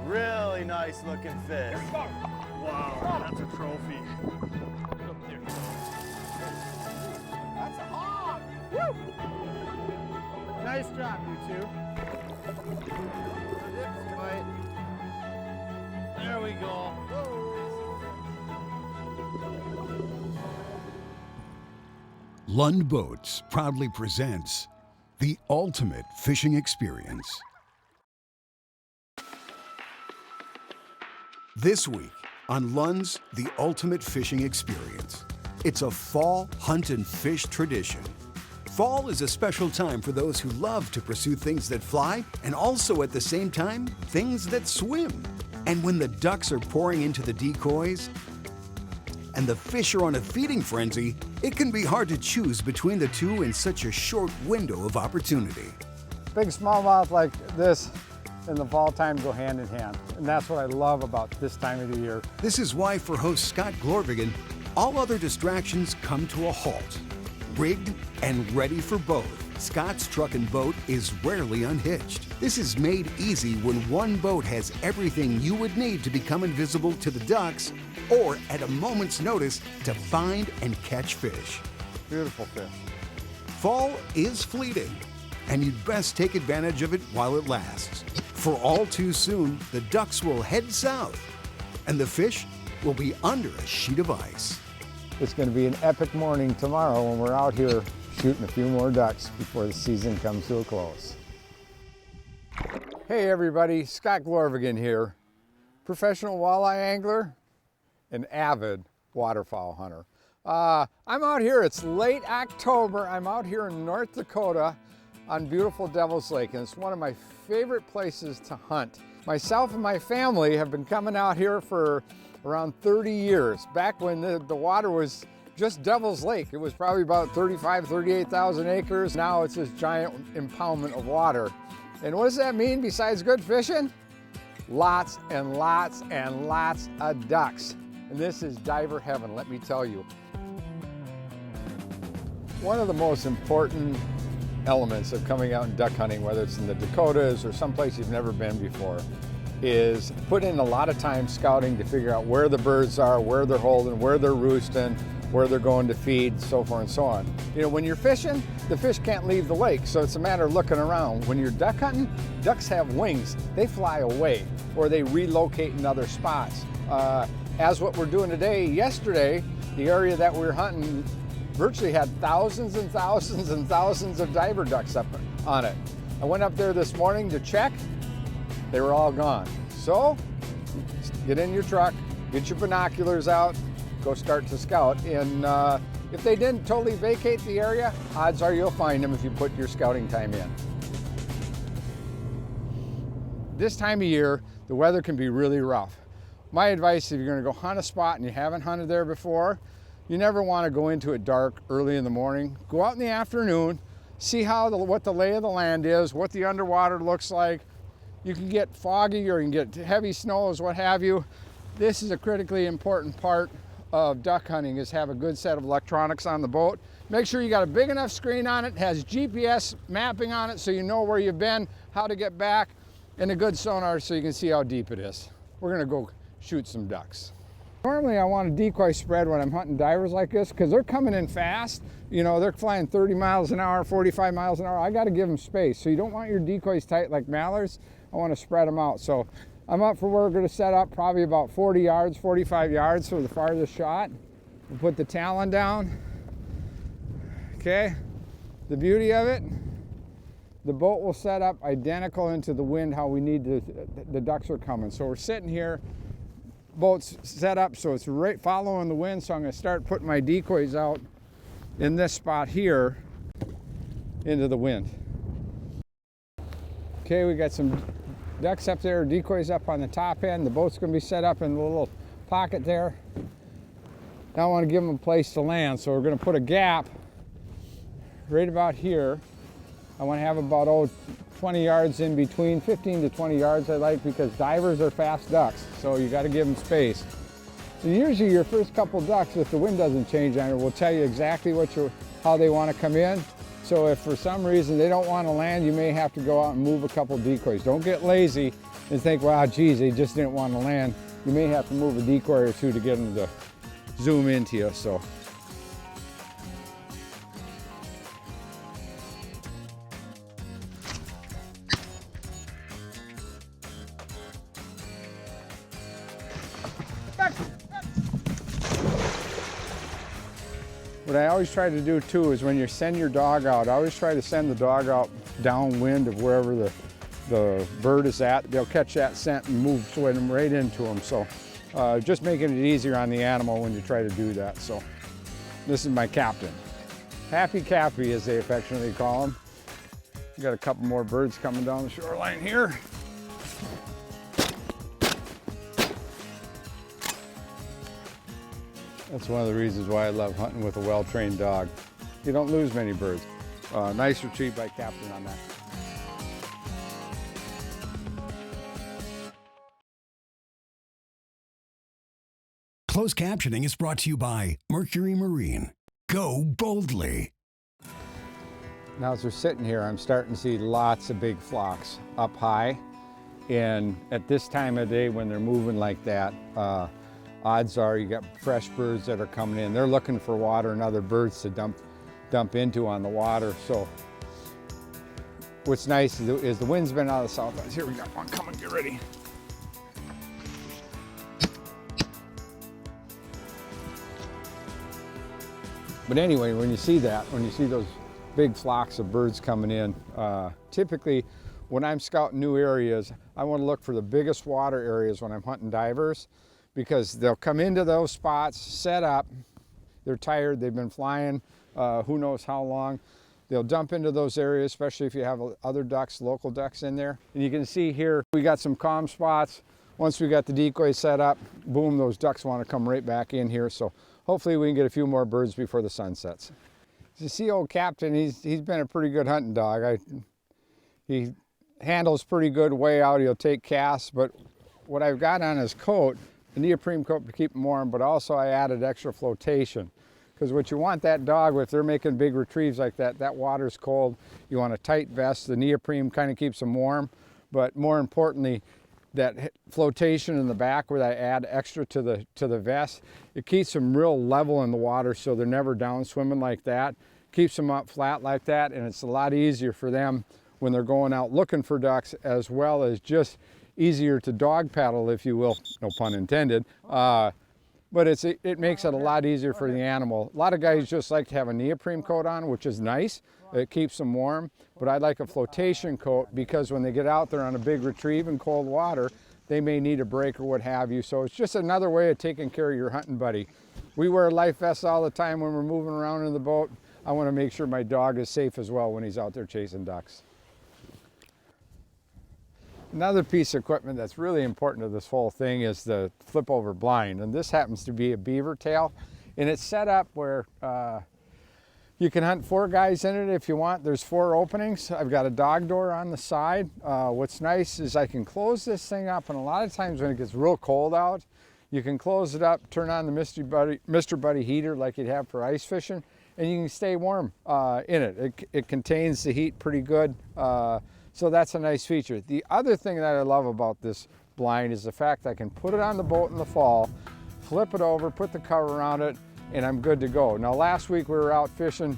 Really nice looking fish. Wow, that's a trophy. That's a hog. Woo! Nice job, you two. There we go. Lund Boats proudly presents the ultimate fishing experience. This week on Lund's The Ultimate Fishing Experience, it's a fall hunt and fish tradition. Fall is a special time for those who love to pursue things that fly and also at the same time, things that swim. And when the ducks are pouring into the decoys and the fish are on a feeding frenzy, it can be hard to choose between the two in such a short window of opportunity. Big smallmouth like this in the fall time go hand in hand. And that's what I love about this time of the year. This is why for host Scott Glorvigen, all other distractions come to a halt. Rigged and ready for both, Scott's truck and boat is rarely unhitched. This is made easy when one boat has everything you would need to become invisible to the ducks or at a moment's notice to find and catch fish. Beautiful fish. Fall is fleeting, and you'd best take advantage of it while it lasts. For all too soon, the ducks will head south, and the fish will be under a sheet of ice. It's going to be an epic morning tomorrow when we're out here shooting a few more ducks before the season comes to a close. Hey everybody, Scott Glorvigen here, professional walleye angler and avid waterfowl hunter. I'm out here, it's late October, I'm out here in North Dakota on beautiful Devil's Lake, and it's one of my favorite places to hunt. Myself and my family have been coming out here for around 30 years, back when the water was just Devil's Lake. It was probably about 38,000 acres. Now it's this giant impoundment of water. And what does that mean besides good fishing? Lots and lots and lots of ducks. And this is diver heaven, let me tell you. One of the most important elements of coming out and duck hunting, whether it's in the Dakotas or someplace you've never been before, is put in a lot of time scouting to figure out where the birds are, where they're holding, where they're roosting, where they're going to feed, so forth and so on. You know, when you're fishing, the fish can't leave the lake, so it's a matter of looking around. When you're duck hunting, ducks have wings. They fly away, or they relocate in other spots. As what we're doing today, yesterday, the area that we were hunting virtually had thousands and thousands and thousands of diver ducks up on it. I went up there this morning to check. They were all gone. So, get in your truck, get your binoculars out, go start to scout. And if they didn't totally vacate the area, odds are you'll find them if you put your scouting time in. This time of year, the weather can be really rough. My advice, if you're gonna go hunt a spot and you haven't hunted there before, you never wanna go into it dark early in the morning. Go out in the afternoon, see what the lay of the land is, what the underwater looks like. You can get foggy or you can get heavy snows, what have you. This is a critically important part of duck hunting, is have a good set of electronics on the boat. Make sure you got a big enough screen on it, has GPS mapping on it so you know where you've been, how to get back, and a good sonar so you can see how deep it is. We're gonna go shoot some ducks. Normally I want a decoy spread when I'm hunting divers like this because they're coming in fast. You know, they're flying 30 miles an hour, 45 miles an hour. I got to give them space. So you don't want your decoys tight like mallards. I want to spread them out. So I'm up for where we're going to set up probably about 40 yards, 45 yards for the farthest shot. We'll put the talon down. Okay. The beauty of it, the boat will set up identical into the wind how we need to, the ducks are coming. So we're sitting here boat's set up so it's right following the wind, so I'm going to start putting my decoys out in this spot here into the wind. Okay, we got some ducks up there, decoys up on the top end. The boat's going to be set up in the little pocket there. Now I want to give them a place to land, so we're going to put a gap right about here. I want to have about 20 yards in between, 15 to 20 yards I like, because divers are fast ducks, so you got to give them space. So usually your first couple ducks, if the wind doesn't change on it, will tell you exactly how they want to come in. So if for some reason they don't want to land, you may have to go out and move a couple decoys. Don't get lazy and think, wow, geez, they just didn't want to land. You may have to move a decoy or two to get them to zoom into you. So. What I always try to do too is when you send your dog out, I always try to send the dog out downwind of wherever the bird is at. They'll catch that scent and move swim right into them. So just making it easier on the animal when you try to do that. So this is my captain. Happy Cappy, as they affectionately call him. We got a couple more birds coming down the shoreline here. That's one of the reasons why I love hunting with a well-trained dog. You don't lose many birds. Nice retrieve by Captain on that. Closed captioning is brought to you by Mercury Marine. Go boldly. Now as we're sitting here, I'm starting to see lots of big flocks up high. And at this time of day when they're moving like that, odds are you got fresh birds that are coming in. They're looking for water and other birds to dump into on the water. So what's nice is the wind's been out of the south. Here we got one coming, get ready. But anyway, when you see those big flocks of birds coming in, typically when I'm scouting new areas, I want to look for the biggest water areas when I'm hunting divers, because they'll come into those spots, set up, they're tired, they've been flying who knows how long. They'll dump into those areas, especially if you have other ducks, local ducks in there. And you can see here, we got some calm spots. Once we got the decoy set up, boom, those ducks want to come right back in here. So hopefully we can get a few more birds before the sun sets. You see old Captain, he's been a pretty good hunting dog. He handles pretty good way out, he'll take casts, but what I've got on his coat, the neoprene coat to keep him warm, but also I added extra flotation. Because what you want that dog, if they're making big retrieves like that, that water's cold, you want a tight vest. The neoprene kind of keeps them warm, but more importantly, that flotation in the back where I add extra to the vest, it keeps them real level in the water so they're never down swimming like that. Keeps them up flat like that, and it's a lot easier for them when they're going out looking for ducks, as well as just easier to dog paddle, if you will, no pun intended. But it makes it a lot easier for the animal. A lot of guys just like to have a neoprene coat on, which is nice. It keeps them warm, but I like a flotation coat because when they get out there on a big retrieve in cold water, they may need a break or what have you. So it's just another way of taking care of your hunting buddy. We wear life vests all the time when we're moving around in the boat. I want to make sure my dog is safe as well when he's out there chasing ducks. Another piece of equipment that's really important to this whole thing is the flip over blind. And this happens to be a beaver tail. And it's set up where you can hunt 4 guys in it if you want. There's 4 openings. I've got a dog door on the side. What's nice is I can close this thing up, and a lot of times when it gets real cold out, you can close it up, turn on the Mr. Buddy heater like you'd have for ice fishing, and you can stay warm in it. It contains the heat pretty good. So that's a nice feature. The other thing that I love about this blind is the fact I can put it on the boat in the fall, flip it over, put the cover around it, and I'm good to go. Now last week we were out fishing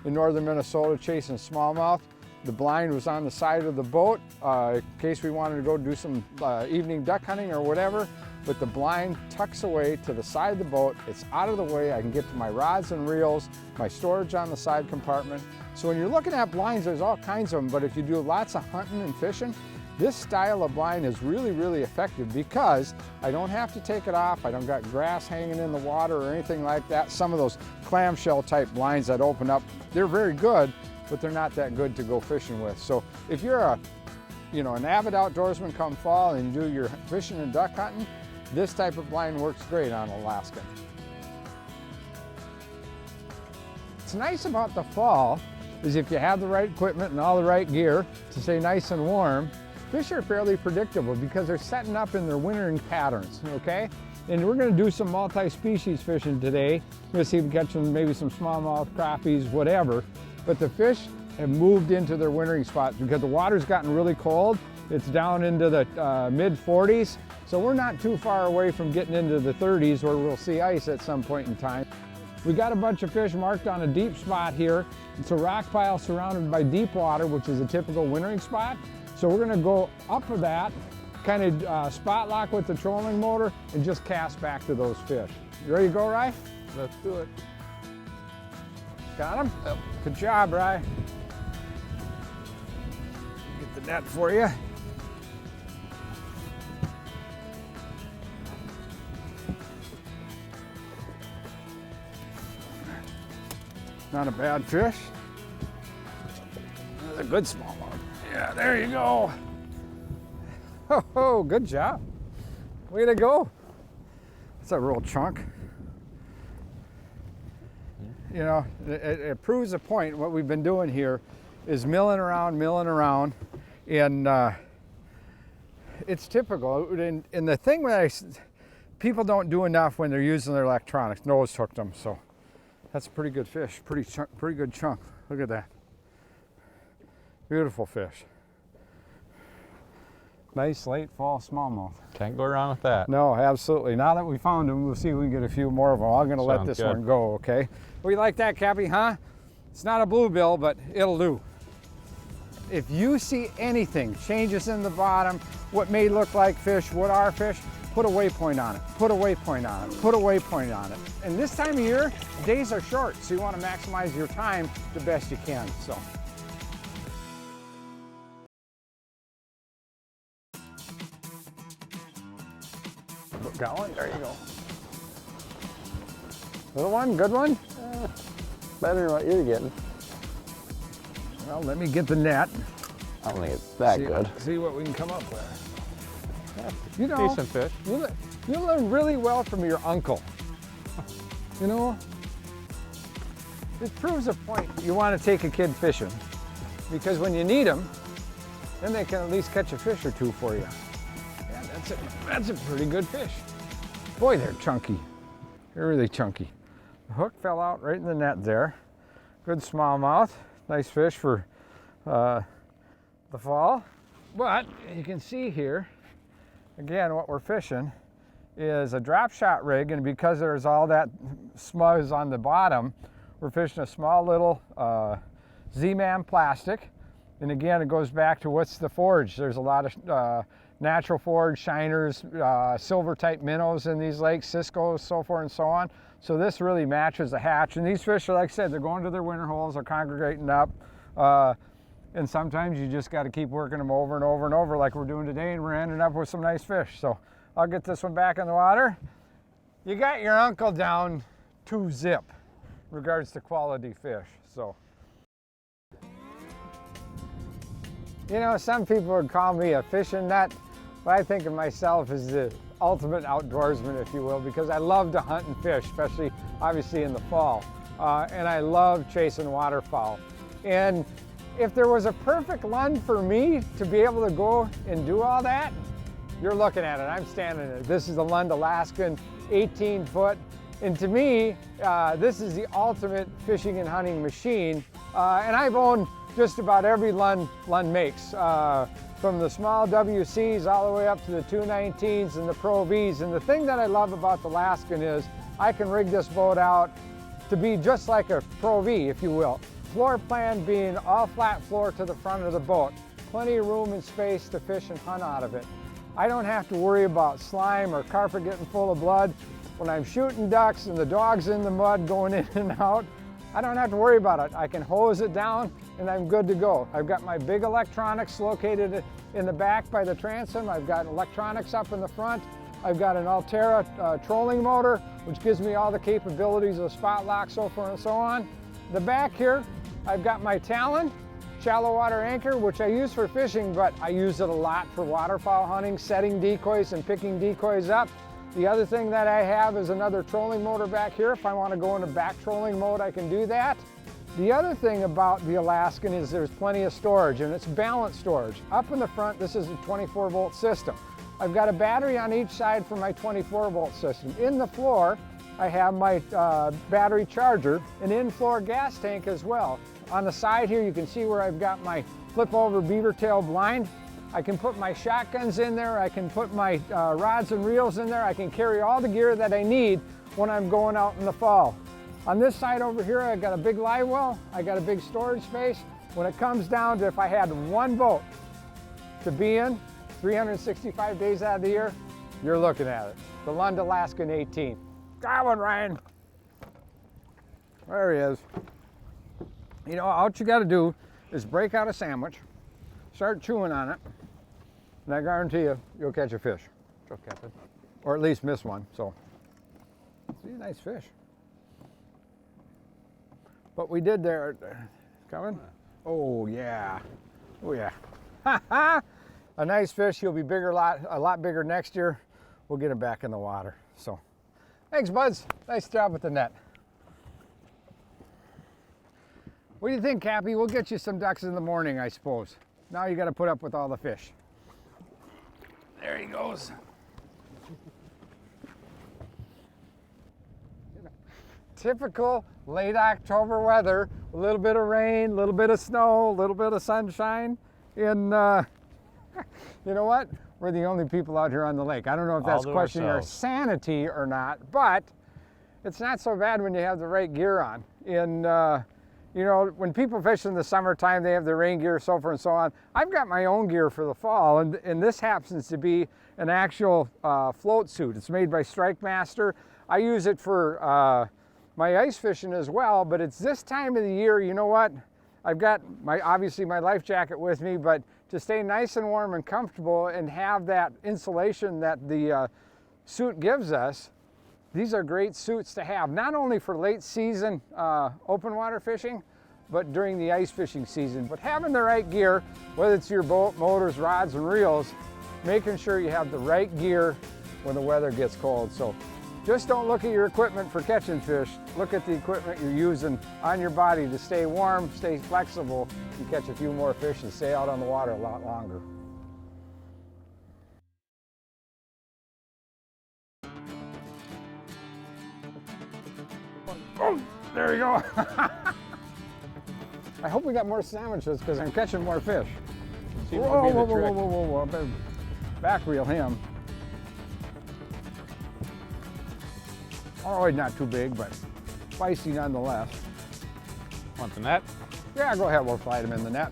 in northern Minnesota chasing smallmouth. The blind was on the side of the boat in case we wanted to go do some evening duck hunting or whatever, but the blind tucks away to the side of the boat. It's out of the way. I can get to my rods and reels, my storage on the side compartment. So when you're looking at blinds, there's all kinds of them, but if you do lots of hunting and fishing, This style of blind is really, really effective because I don't have to take it off. I don't got grass hanging in the water or anything like that. Some of those clamshell type blinds that open up, they're very good, but they're not that good to go fishing with. So if you're an avid outdoorsman come fall and you do your fishing and duck hunting, this type of blind works great on Alaska. What's nice about the fall is if you have the right equipment and all the right gear to stay nice and warm, fish are fairly predictable because they're setting up in their wintering patterns, okay? And we're going to do some multi-species fishing today. We're going to see if we can catch maybe some smallmouth, crappies, whatever. But the fish have moved into their wintering spots because the water's gotten really cold. It's down into the mid-40s. So we're not too far away from getting into the 30s where we'll see ice at some point in time. We got a bunch of fish marked on a deep spot here. It's a rock pile surrounded by deep water, which is a typical wintering spot. So we're gonna go up of that, kind of spot lock with the trolling motor and just cast back to those fish. You ready to go, Rye? Let's do it. Got him? Yep. Good job, Rye. Get the net for you. Not a bad fish. That's a good smallmouth. Yeah, there you go. Oh, good job. Way to go. That's a real chunk. You know, it proves a point. What we've been doing here is milling around, and it's typical. And the thing that people don't do enough when they're using their electronics, nose hooked them, so that's a pretty good fish, pretty good chunk. Look at that. Beautiful fish. Nice late fall smallmouth. Can't go wrong with that. No, absolutely. Now that we found them, we'll see if we can get a few more of them. I'm gonna let this one go, okay? We like that, Cappy, huh? It's not a bluebill, but it'll do. If you see anything, changes in the bottom, what may look like fish, what are fish, put a waypoint on it, put a waypoint on it, put a waypoint on it. And this time of year, days are short, so you want to maximize your time the best you can, so. Got one? There you go. Little one, good one? Better than what you're getting. Well, let me get the net. I don't think it's that good. See what we can come up with. Yeah, You know, decent fish. You learn really well from your uncle. You know, it proves a point. You want to take a kid fishing because when you need them, then they can at least catch a fish or two for you. Yeah, that's a pretty good fish. Boy, they're chunky. They're really chunky. The hook fell out right in the net there. Good smallmouth. Nice fish for the fall. But you can see here, again, what we're fishing is a drop shot rig, and because there's all that smuzz on the bottom, we're fishing a small little Z-Man plastic. And again, it goes back to what's the forage. There's a lot of natural forage, shiners, silver type minnows in these lakes, Cisco's, so forth and so on. So this really matches the hatch. And these fish are, like I said, they're going to their winter holes, they're congregating up. And sometimes you just got to keep working them over and over and over like we're doing today, and we're ending up with some nice fish. So I'll get this one back in the water. You got your uncle down to zip in regards to quality fish. So, you know, some people would call me a fishing nut, but I think of myself as the ultimate outdoorsman, if you will, because I love to hunt and fish, especially obviously in the fall. And I love chasing waterfowl. And if there was a perfect Lund for me to be able to go and do all that, you're looking at it. I'm standing in it. This is the Lund Alaskan, 18 foot. And to me, this is the ultimate fishing and hunting machine. And I've owned just about every Lund makes, from the small WCs all the way up to the 219s and the Pro Vs. And the thing that I love about the Alaskan is I can rig this boat out to be just like a Pro V, if you will. Floor plan being all flat floor to the front of the boat. Plenty of room and space to fish and hunt out of it. I don't have to worry about slime or carpet getting full of blood. When I'm shooting ducks and the dog's in the mud going in and out, I don't have to worry about it. I can hose it down and I'm good to go. I've got my big electronics located in the back by the transom. I've got electronics up in the front. I've got an Altera trolling motor, which gives me all the capabilities of spot lock, so forth and so on. The back here, I've got my Talon shallow water anchor, which I use for fishing, but I use it a lot for waterfowl hunting, setting decoys and picking decoys up. The other thing that I have is another trolling motor back here. If I want to go into back trolling mode, I can do that. The other thing about the Alaskan is there's plenty of storage, and it's balanced storage. Up in the front, this is a 24-volt system. I've got a battery on each side for my 24-volt system. In the floor, I have my battery charger, an in-floor gas tank as well. On the side here, you can see where I've got my flip-over beaver tail blind. I can put my shotguns in there. I can put my rods and reels in there. I can carry all the gear that I need when I'm going out in the fall. On this side over here, I've got a big live well. I got a big storage space. When it comes down to if I had one boat to be in 365 days out of the year, you're looking at it. The Lund Alaskan 18. Got one, Ryan. There he is. You know, all you got to do is break out a sandwich, start chewing on it, and I guarantee you, you'll catch a fish. Sure, Captain. Or at least miss one, so. See, nice fish. What we did there, coming? Oh yeah, oh yeah. A nice fish, he'll be bigger, a lot bigger next year. We'll get him back in the water, so. Thanks, buds, nice job with the net. What do you think, Cappy? We'll get you some ducks in the morning, I suppose. Now you got to put up with all the fish. There he goes. Typical late October weather, a little bit of rain, a little bit of snow, a little bit of sunshine. You know what? We're the only people out here on the lake. I don't know if that's questioning our sanity or not, but it's not so bad when you have the right gear on. You know, when people fish in the summertime, they have their rain gear, so forth and so on. I've got my own gear for the fall, and this happens to be an actual float suit. It's made by Strike Master. I use it for my ice fishing as well, but it's this time of the year, you know what? I've got obviously my life jacket with me, but to stay nice and warm and comfortable and have that insulation that the suit gives us, these are great suits to have, not only for late season open water fishing, but during the ice fishing season. But having the right gear, whether it's your boat, motors, rods, and reels, making sure you have the right gear when the weather gets cold. So just don't look at your equipment for catching fish. Look at the equipment you're using on your body to stay warm, stay flexible, and catch a few more fish and stay out on the water a lot longer. Oh, there you go. I hope we got more sandwiches because I'm catching more fish. Seems to be the trick. Whoa. Better back reel him. Oh, he's not too big, but spicy nonetheless. Want the net? Yeah, go ahead, we'll slide him in the net.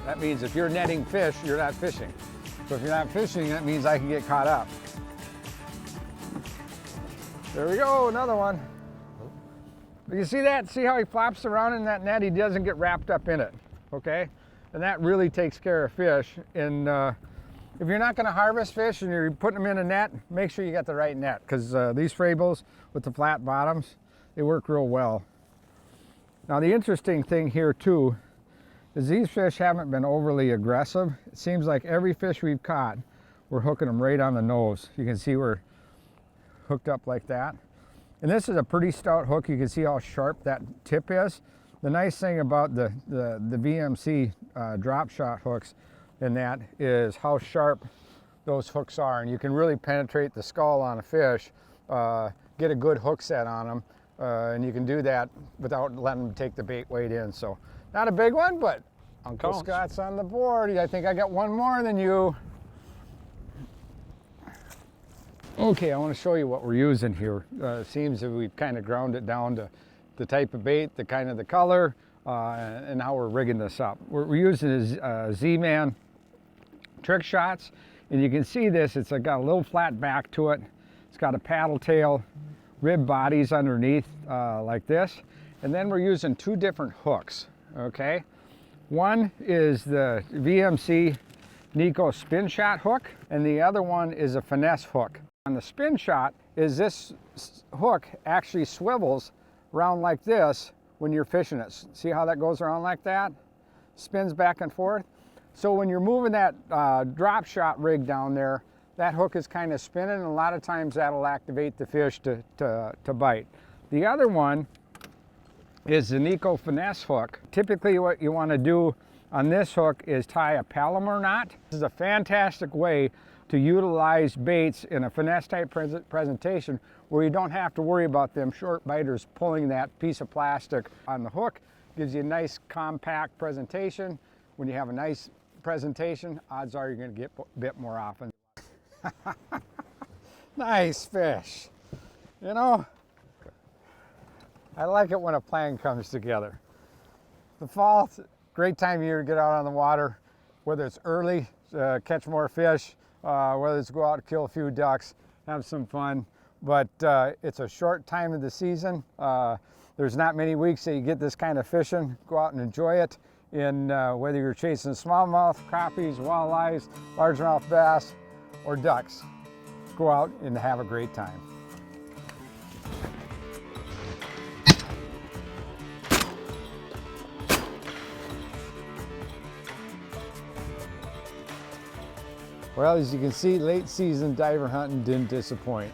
That means if you're netting fish, you're not fishing. So if you're not fishing, that means I can get caught up. There we go, another one. You see that? See how he flops around in that net? He doesn't get wrapped up in it, okay? And that really takes care of fish. And if you're not gonna harvest fish and you're putting them in a net, make sure you got the right net, because these Frables with the flat bottoms, they work real well. Now the interesting thing here too, is these fish haven't been overly aggressive. It seems like every fish we've caught, we're hooking them right on the nose. You can see we're hooked up like that. And this is a pretty stout hook. You can see how sharp that tip is. The nice thing about the VMC drop shot hooks in that is how sharp those hooks are. And you can really penetrate the skull on a fish, get a good hook set on them. And you can do that without letting them take the bait weight in. So not a big one, but Uncle Scott's on the board. I think I got one more than you. Okay, I want to show you what we're using here. It seems that we've kind of ground it down to the type of bait, the kind of the color, and how we're rigging this up. We're using Z-Man trick shots, and you can see this, it's got a little flat back to it. It's got a paddle tail rib bodies underneath like this. And then we're using two different hooks, okay? One is the VMC Nico spin shot hook, and the other one is a finesse hook. On the spin shot is this hook actually swivels around like this when you're fishing it. See how that goes around like that? Spins back and forth. So when you're moving that drop shot rig down there, that hook is kind of spinning, and a lot of times that'll activate the fish to bite. The other one is the Nico finesse hook. Typically what you want to do on this hook is tie a Palomar knot. This is a fantastic way to utilize baits in a finesse type presentation where you don't have to worry about them short biters pulling that piece of plastic on the hook. Gives you a nice compact presentation. When you have a nice presentation, odds are you're going to get bit more often. Nice fish. You know, I like it when a plan comes together. The fall, great time of year to get out on the water, whether it's early, catch more fish, whether it's go out and kill a few ducks, have some fun. But it's a short time of the season. There's not many weeks that you get this kind of fishing. Go out and enjoy it. In whether you're chasing smallmouth, crappies, walleyes, largemouth bass, or ducks, go out and have a great time. Well, as you can see, late season diver hunting didn't disappoint.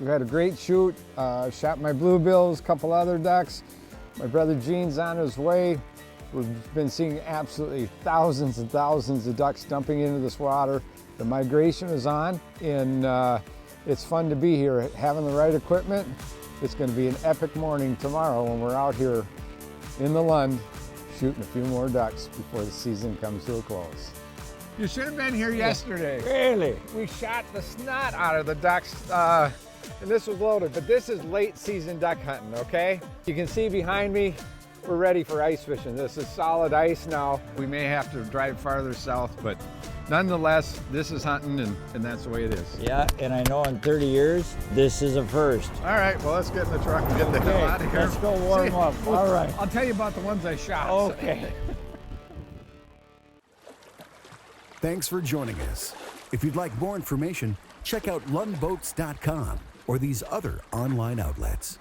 We had a great shoot, shot my bluebills, a couple other ducks. My brother Gene's on his way. We've been seeing absolutely thousands and thousands of ducks dumping into this water. The migration is on, and it's fun to be here. Having the right equipment, it's going to be an epic morning tomorrow when we're out here in the Lund shooting a few more ducks before the season comes to a close. You should have been here yesterday. Really? We shot the snot out of the ducks, and this was loaded, but this is late season duck hunting, okay? You can see behind me, we're ready for ice fishing. This is solid ice now. We may have to drive farther south, but nonetheless, this is hunting, and that's the way it is. Yeah, and I know in 30 years, this is a first. All right, well, let's get in the truck and get the hell out of here. Let's go warm up. All right. I'll tell you about the ones I shot. Okay. Thanks for joining us. If you'd like more information, check out lundboats.com or these other online outlets.